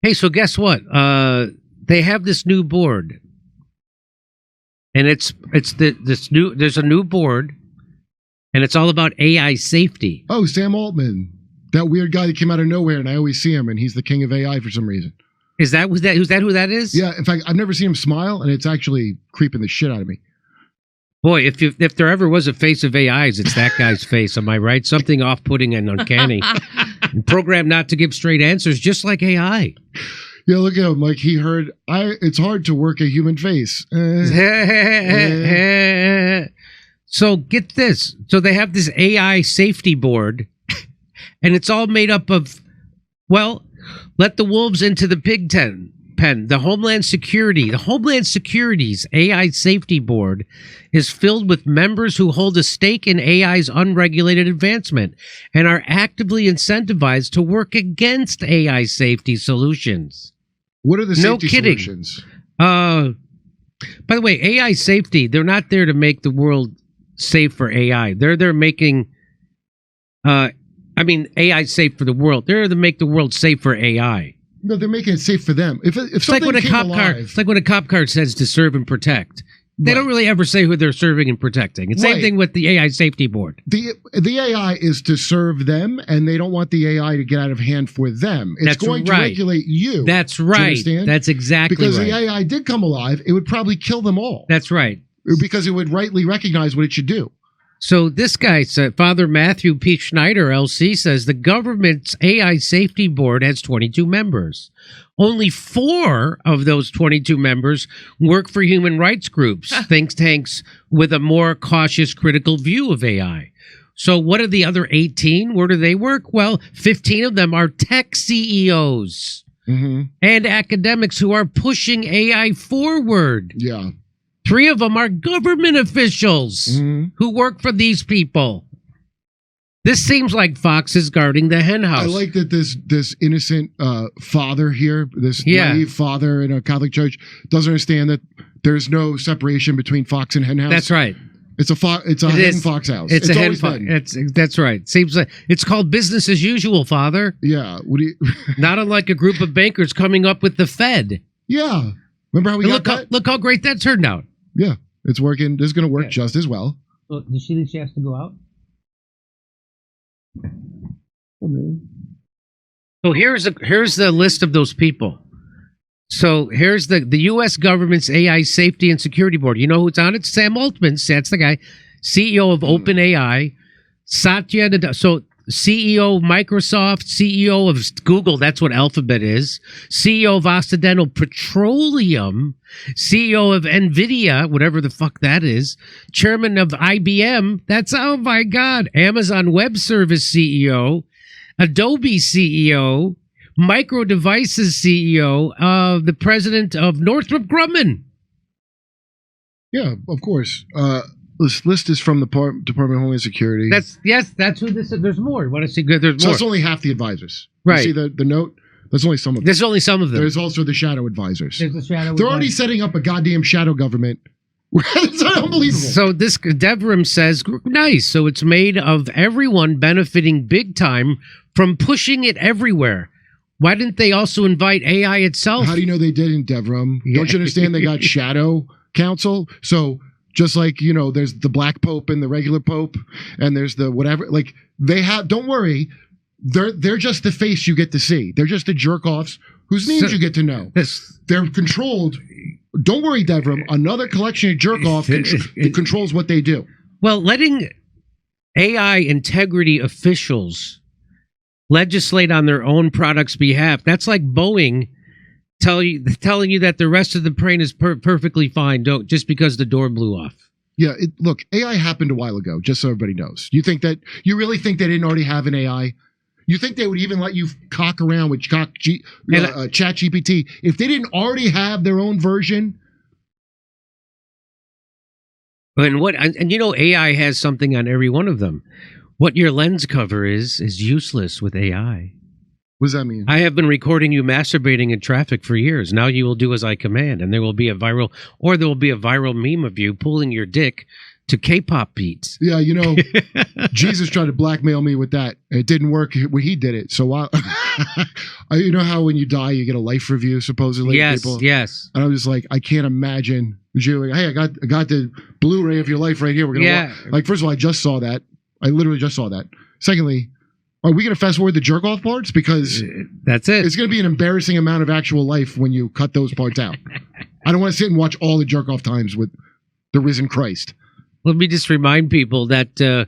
Hey, so guess what? They have this new board, and there's a new board, and it's all about AI safety. Oh, Sam Altman, that weird guy that came out of nowhere, and I always see him, and he's the king of AI for some reason. Who's that who that is? Yeah, in fact, I've never seen him smile, and it's actually creeping the shit out of me. Boy, if there ever was a face of AIs, it's that guy's face. Am I right? Something off-putting and uncanny. And programmed not to give straight answers, just like AI. Yeah, look at him. Like he heard, it's hard to work a human face. So get this. So they have this AI safety board, and it's all made up of, well, let the wolves into the pig pen. The Homeland Security's AI safety board is filled with members who hold a stake in AI's unregulated advancement and are actively incentivized to work against AI safety solutions. What are the safety solutions? By the way, AI safety, they're not there to make the world safe for AI. They're making, AI safe for the world. They're to make the world safe for AI. No, they're making it safe for them. If it's like when a cop car, it's like when a cop car says to serve and protect. They don't really ever say who they're serving and protecting. It's the same thing with the AI safety board. The AI is to serve them, and they don't want the AI to get out of hand for them. It's going to regulate you. That's right. That's exactly right. Because the AI did come alive, it would probably kill them all. That's right. Because it would rightly recognize what it should do. So this guy said, Father Matthew P. Schneider, LC, says the government's AI safety board has 22 members. Only 4 of those 22 members work for human rights groups, think tanks with a more cautious, critical view of AI. So what are the other 18? Where do they work? Well, 15 of them are tech CEOs and academics who are pushing AI forward. Yeah. 3 of them are government officials who work for these people. This seems like Fox is guarding the hen house. I like that this innocent father here, this naive father in a Catholic church, doesn't understand that there's no separation between Fox and hen house. That's right. It's a hen fox house. It's a hen fox. That's right. Seems like it's called business as usual, Father. Yeah. What do you? Not unlike a group of bankers coming up with the Fed. Yeah. Remember how we got that? Look how great that turned out. Yeah, it's working. This is going to work just as well. Well, does she think she has to go out? So here's the list of those people. So here's the U.S. government's AI Safety and Security Board. You know who's on it? Sam Altman. That's the guy. CEO of OpenAI. Satya Nadella. So CEO of Microsoft, CEO of Google, that's what Alphabet is, CEO of Occidental Petroleum, CEO of NVIDIA, whatever the fuck that is, chairman of IBM, that's, oh my God, Amazon Web Service CEO, Adobe CEO, Micro Devices CEO, the president of Northrop Grumman. Yeah, of course. This list is from the Department of Homeland Security. That's who this is. There's more. You want to see good? There's more. So it's only half the advisors. Right. You see the note? There's only some of them. There's only some of them. There's also the shadow advisors. There's the shadow They're already setting up a goddamn shadow government. It's unbelievable. So this Devrim says, nice. So it's made of everyone benefiting big time from pushing it everywhere. Why didn't they also invite AI itself? How do you know they didn't, Devrim? Yeah. Don't you understand they got shadow council? So just like, you know, there's the black pope and the regular pope, and there's the whatever. Like they have. Don't worry, they're just the face you get to see. They're just the jerk offs whose names you get to know. They're controlled. Don't worry, Devrim. Another collection of jerk off controls what they do. Well, letting AI integrity officials legislate on their own products' behalf, that's like Boeing telling you that the rest of the plane is perfectly fine, just because the door blew off. Yeah, look, AI happened a while ago, just so everybody knows. You really think they didn't already have an AI? You think they would even let you cock around with ChatGPT if they didn't already have their own version? And you know, AI has something on every one of them. What your lens cover is useless with AI. What does that mean? I have been recording you masturbating in traffic for years. Now you will do as I command, and there will be a viral meme of you pulling your dick to K-pop beats. Yeah, you know, Jesus tried to blackmail me with that. It didn't work when he did it. So you know how when you die, you get a life review, supposedly? Yes, people? yes. And I was like, I can't imagine. Hey, I got the Blu-ray of your life right here. We're gonna like, first of all, I just saw that. I literally just saw that. Secondly, are we going to fast forward the jerk off parts? Because that's it. It's going to be an embarrassing amount of actual life when you cut those parts out. I don't want to sit and watch all the jerk off times with the risen Christ. Let me just remind people that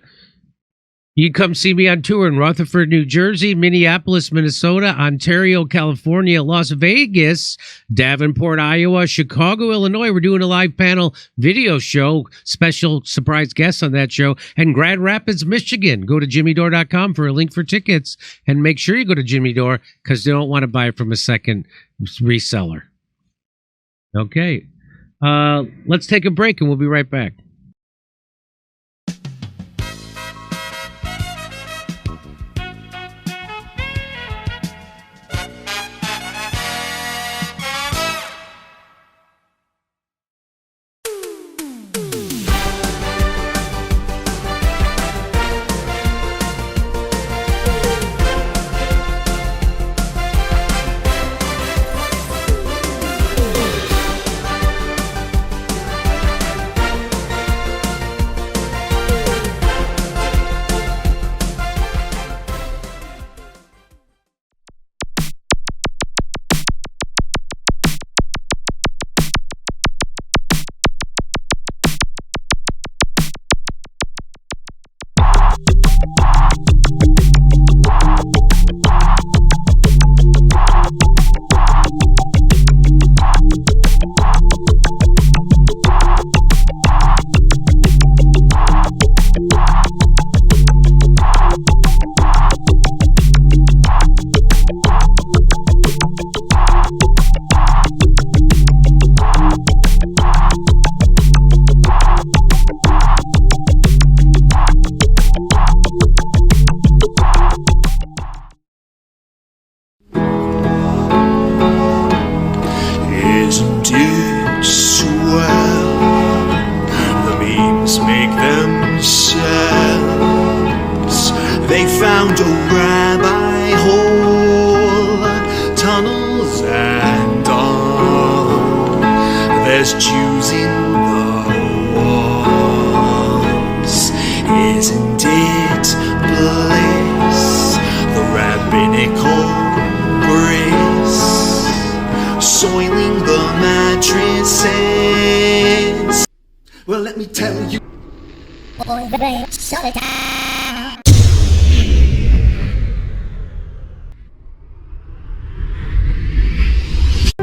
you come see me on tour in Rutherford, New Jersey, Minneapolis, Minnesota, Ontario, California, Las Vegas, Davenport, Iowa, Chicago, Illinois. We're doing a live panel video show, special surprise guests on that show, and Grand Rapids, Michigan. Go to jimmydore.com for a link for tickets, and make sure you go to Jimmy Dore because they don't want to buy it from a second reseller. Okay. Let's take a break, and we'll be right back.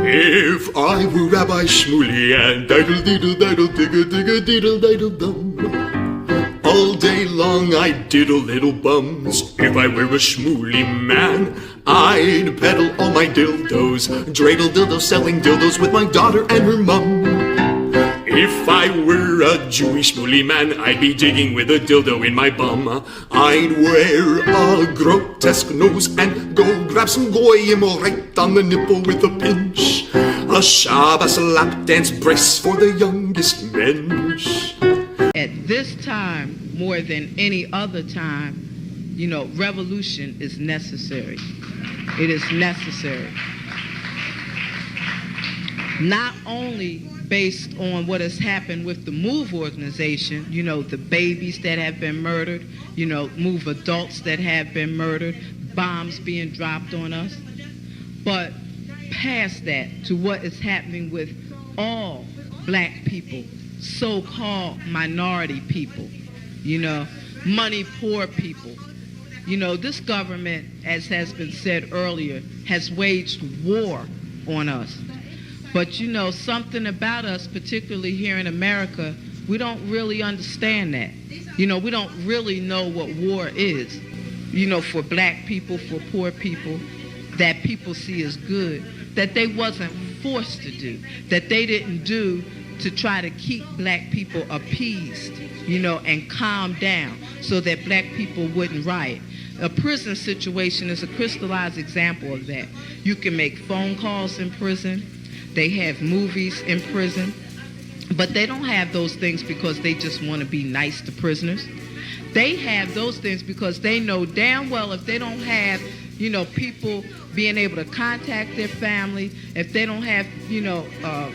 If I were Rabbi Shmuley and diddle-diddle-diddle-digga-digga-diddle-dum, all day long I'd diddle little bums. If I were a Shmuley man, I'd peddle all my dildos, dreidel dildos, selling dildos with my daughter and her mum. If I were a Jewish Shmuley man, I'd be digging with a dildo in my bum. I'd wear a grotesque nose and go grab some goyim right on the nipple with a pinch. A Shabbos lap dance brace for the youngest mensch. At this time, more than any other time, you know, revolution is necessary. It is necessary. Not only based on what has happened with the MOVE organization, you know, the babies that have been murdered, you know, MOVE adults that have been murdered, bombs being dropped on us, but past that to what is happening with all black people, so-called minority people, you know, money poor people. You know, this government, as has been said earlier, has waged war on us. But, you know, something about us, particularly here in America, we don't really understand that. You know, we don't really know what war is. You know, for black people, for poor people, that people see as good, that they wasn't forced to do, that they didn't do to try to keep black people appeased, you know, and calm down so that black people wouldn't riot. A prison situation is a crystallized example of that. You can make phone calls in prison. They have movies in prison. But they don't have those things because they just want to be nice to prisoners. They have those things because they know damn well if they don't have, people being able to contact their family, if they don't have,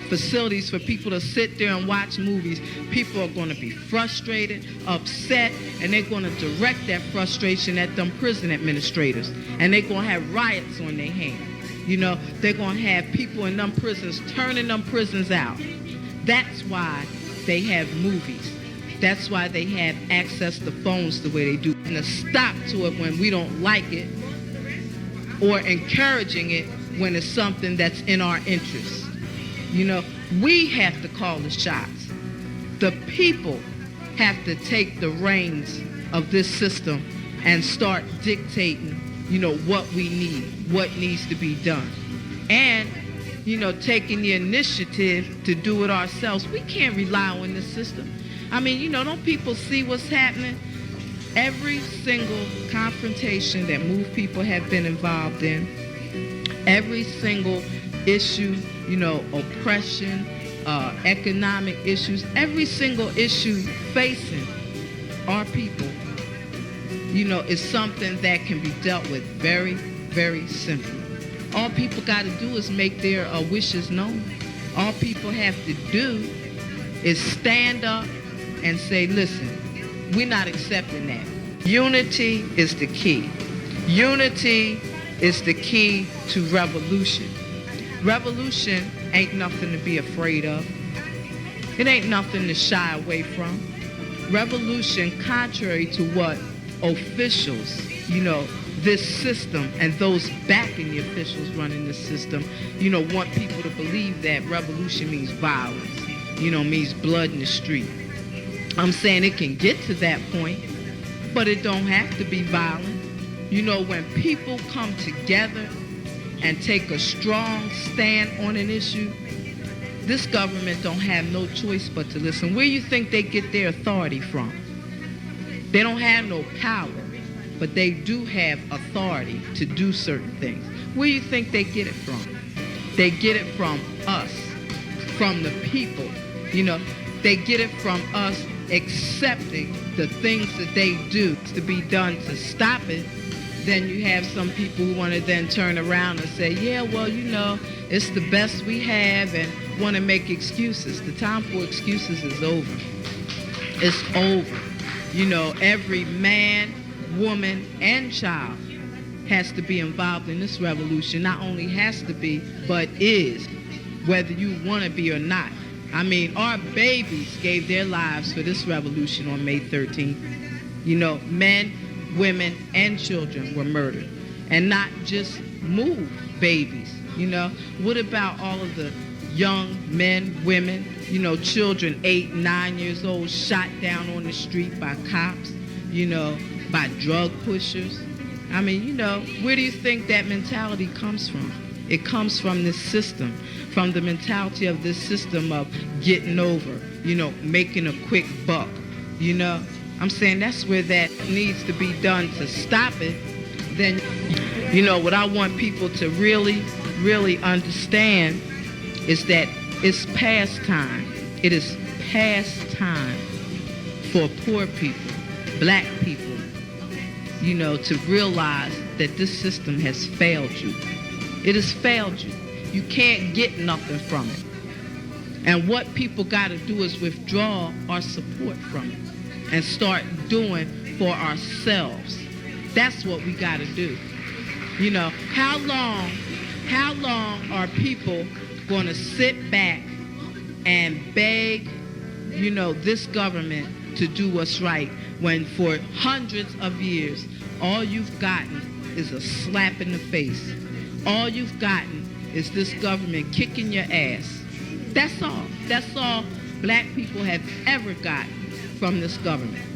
facilities for people to sit there and watch movies, people are going to be frustrated, upset, and they're going to direct that frustration at them prison administrators. And they're going to have riots on their hands. They're going to have people in them prisons turning them prisons out. That's why they have movies. That's why they have access to phones the way they do. And a stop to it when we don't like it, or encouraging it when it's something that's in our interest. We have to call the shots. The people have to take the reins of this system and start dictating, what we need, what needs to be done. And taking the initiative to do it ourselves. We can't rely on this system. Don't people see what's happening? Every single confrontation that MOVE people have been involved in, every single issue, oppression, economic issues, every single issue facing our people, is something that can be dealt with very, very simply. All people got to do is make their wishes known. All people have to do is stand up and say, listen, we're not accepting that. Unity is the key. Unity is the key to revolution. Revolution ain't nothing to be afraid of. It ain't nothing to shy away from. Revolution, contrary to what officials, this system and those backing the officials running the system, want people to believe that revolution means violence, means blood in the street. I'm saying it can get to that point, but it don't have to be violent. When people come together and take a strong stand on an issue, this government don't have no choice but to listen. Where you think they get their authority from? They don't have no power, but they do have authority to do certain things. Where you think they get it from? They get it from us, from the people. They get it from us accepting the things that they do to be done to stop it. Then you have some people who want to then turn around and say, yeah, well, it's the best we have, and want to make excuses. The time for excuses is over. It's over. Every man, woman, and child has to be involved in this revolution. Not only has to be, but is, whether you want to be or not. Our babies gave their lives for this revolution on May 13th. Men, women, and children were murdered. And not just MOVE babies. What about all of the young men, women, children 8, 9 years old shot down on the street by cops, by drug pushers? Where do you think that mentality comes from? It comes from this system, from the mentality of this system of getting over, making a quick buck, I'm saying that's where that needs to be done to stop it. Then, what I want people to really, really understand is that it's past time. It is past time for poor people, black people, to realize that this system has failed you. It has failed you. You can't get nothing from it. And what people got to do is withdraw our support from it and start doing for ourselves. That's what we got to do. How long are people going to sit back and beg, this government to do what's right when for hundreds of years all you've gotten is a slap in the face? All you've gotten is this government kicking your ass. That's all. That's all black people have ever gotten from this government.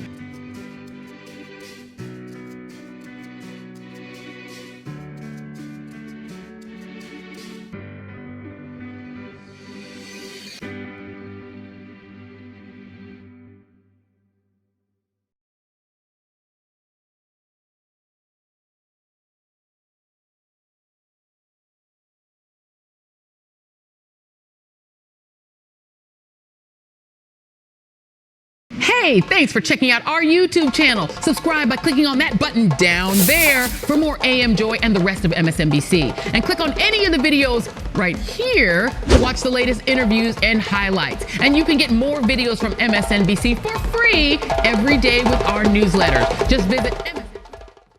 Hey, thanks for checking out our YouTube channel. Subscribe by clicking on that button down there for more AM Joy and the rest of MSNBC. And click on any of the videos right here to watch the latest interviews and highlights. And you can get more videos from MSNBC for free every day with our newsletter. Just visit